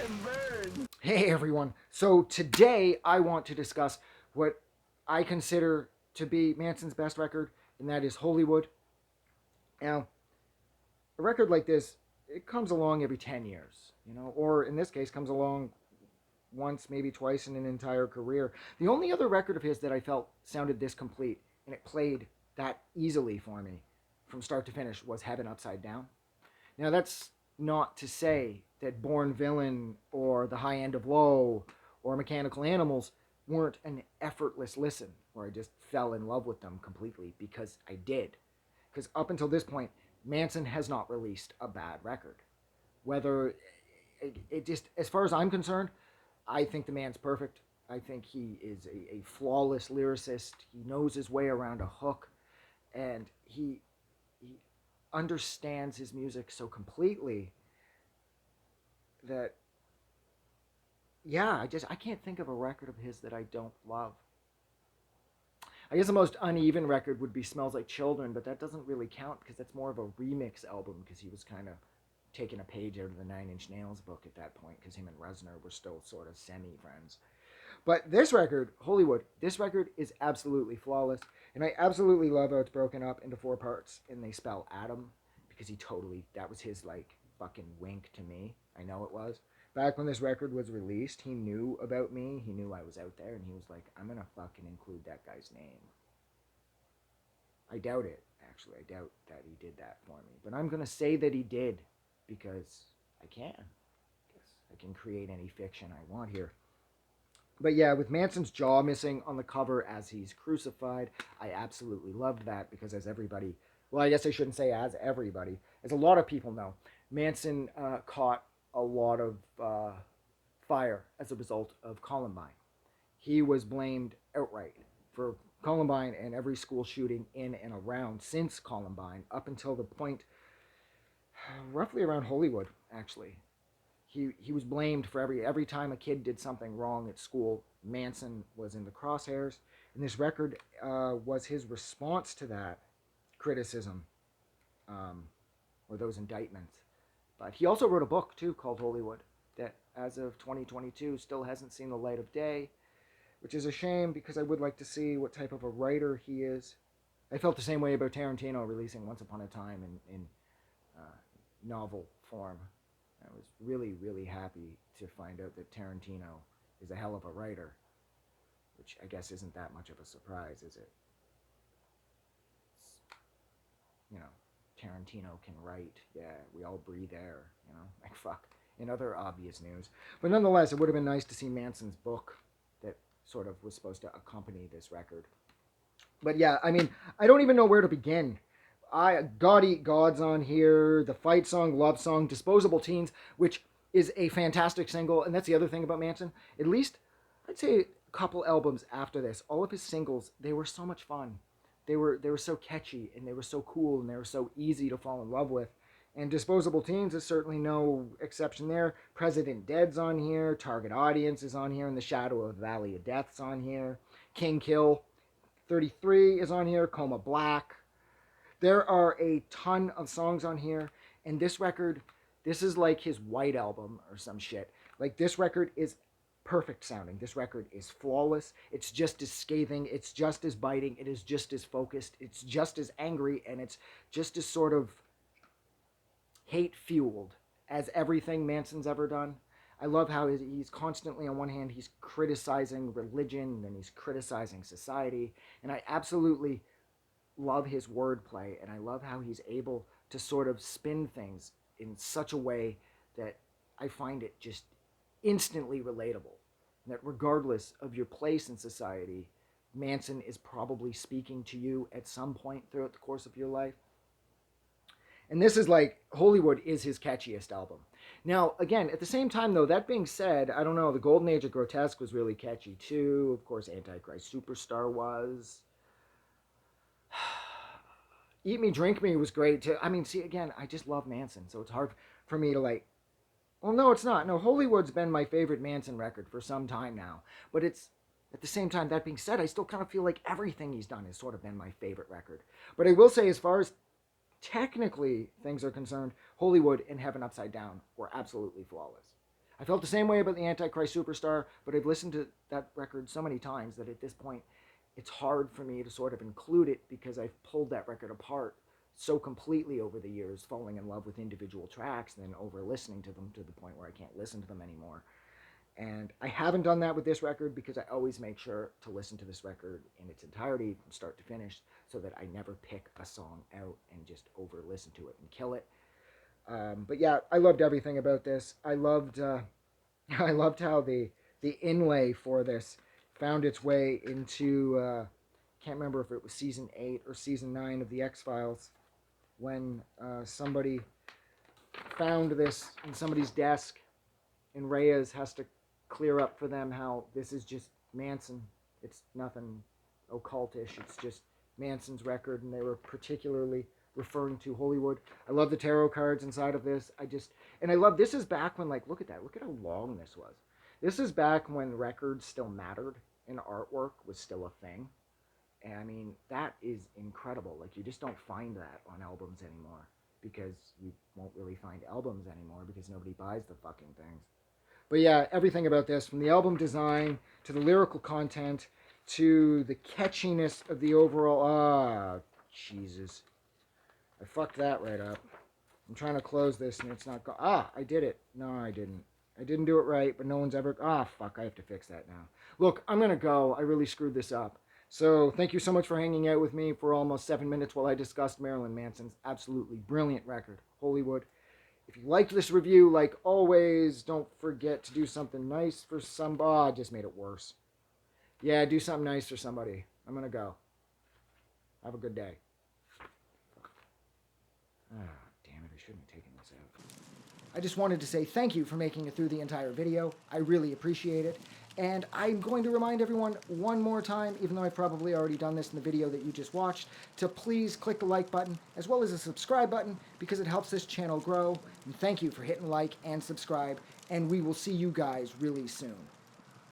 and burn. Hey everyone. So today I want to discuss what I consider to be Manson's best record, and that is Holywood. Now, a record like this, it comes along every 10 years, or in this case, comes along once, maybe twice in an entire career. The only other record of his that I felt sounded this complete and it played that easily for me from start to finish was Heaven Upside Down. Now, that's not to say that Born Villain or The High End of Low or Mechanical Animals weren't an effortless listen where I just fell in love with them completely, because I did. Because up until this point, Manson has not released a bad record. Whether it just, as far as I'm concerned, I think the man's perfect. I think he is a flawless lyricist. He knows his way around a hook, and he understands his music so completely that, yeah, I can't think of a record of his that I don't love. I guess the most uneven record would be Smells Like Children, but that doesn't really count because that's more of a remix album, because he was kind of taking a page out of the Nine Inch Nails book at that point, because him and Reznor were still sort of semi-friends. But this record, Holywood, this record is absolutely flawless, and I absolutely love how it's broken up into 4 parts, and they spell Adam, because that was his, like, fucking wink to me. I know it was. Back when this record was released, he knew about me, he knew I was out there, and he was like, I'm gonna fucking include that guy's name. I doubt it, actually. I doubt that he did that for me. But I'm gonna say that he did, because I can. I can create any fiction I want here. But yeah, with Manson's jaw missing on the cover as he's crucified, I absolutely loved that, because as everybody, well, I guess I shouldn't say as everybody, as a lot of people know, Manson caught a lot of fire as a result of Columbine. He was blamed outright for Columbine and every school shooting in and around since Columbine, up until the point roughly around Holywood, actually. He was blamed for every time a kid did something wrong at school. Manson was in the crosshairs, and this record was his response to that criticism, or those indictments. But he also wrote a book too called Holywood that, as of 2022, still hasn't seen the light of day, which is a shame, because I would like to see what type of a writer he is. I felt the same way about Tarantino releasing Once Upon a Time in novel form. I was really, really happy to find out that Tarantino is a hell of a writer, which I guess isn't that much of a surprise, is it? It's, Tarantino can write. Yeah, we all breathe air, like fuck. In other obvious news. But nonetheless, it would have been nice to see Manson's book that sort of was supposed to accompany this record. But yeah, I mean, I don't even know where to begin. God Eat God's on here, the fight song, love song, Disposable Teens, which is a fantastic single. And that's the other thing about Manson. At least, I'd say a couple albums after this, all of his singles, they were so much fun. They were so catchy, and they were so cool, and they were so easy to fall in love with. And Disposable Teens is certainly no exception there. President Dead's on here, Target Audience is on here, In the Shadow of the Valley of Death's on here, King Kill 33 is on here, Coma Black. There are a ton of songs on here, and this record, this is like his White Album or some shit. Like, this record is perfect sounding. This record is flawless. It's just as scathing. It's just as biting. It is just as focused. It's just as angry, and it's just as sort of hate-fueled as everything Manson's ever done. I love how he's constantly, on one hand, he's criticizing religion, and he's criticizing society, and I absolutely love his wordplay, and I love how he's able to sort of spin things in such a way that I find it just instantly relatable. And that regardless of your place in society, Manson is probably speaking to you at some point throughout the course of your life. And this is like, Holywood is his catchiest album. Now, again, at the same time, though, that being said, I don't know, the Golden Age of Grotesque was really catchy, too. Of course, Antichrist Superstar was. Eat Me, Drink Me was great, too. I mean, see, again, I just love Manson, so it's hard for me to, like... Well, no, it's not. No, Holywood's been my favorite Manson record for some time now. But it's, at the same time, that being said, I still kind of feel like everything he's done has sort of been my favorite record. But I will say, as far as technically things are concerned, Holywood and Heaven Upside Down were absolutely flawless. I felt the same way about the Antichrist Superstar, but I've listened to that record so many times that at this point, it's hard for me to sort of include it because I've pulled that record apart so completely over the years, falling in love with individual tracks and then over listening to them to the point where I can't listen to them anymore. And I haven't done that with this record because I always make sure to listen to this record in its entirety from start to finish so that I never pick a song out and just over listen to it and kill it. But yeah, I loved everything about this. I loved how the inlay for this found its way into can't remember if it was season 8 or season 9 of the X-Files when somebody found this in somebody's desk and Reyes has to clear up for them how this is just Manson. It's nothing occultish. It's just Manson's record, and they were particularly referring to Holywood. I love the tarot cards inside of this. I love, this is back when, like, look at that. Look at how long this was. This is back when records still mattered and artwork was still a thing. And I mean, that is incredible. Like, you just don't find that on albums anymore because you won't really find albums anymore because nobody buys the fucking things. But yeah, everything about this, from the album design to the lyrical content to the catchiness of the overall... Jesus. I fucked that right up. I'm trying to close this and it's not... I did it. No, I didn't. I didn't do it right, but no one's ever... fuck, I have to fix that now. Look, I'm going to go. I really screwed this up. So thank you so much for hanging out with me for almost 7 minutes while I discussed Marilyn Manson's absolutely brilliant record, Holywood. If you liked this review, like always, don't forget to do something nice for somebody. I just made it worse. Yeah, do something nice for somebody. I'm going to go. Have a good day. Damn it, I shouldn't have taken this out. I just wanted to say thank you for making it through the entire video. I really appreciate it. And I'm going to remind everyone one more time, even though I've probably already done this in the video that you just watched, to please click the like button as well as the subscribe button because it helps this channel grow. And thank you for hitting like and subscribe, and we will see you guys really soon.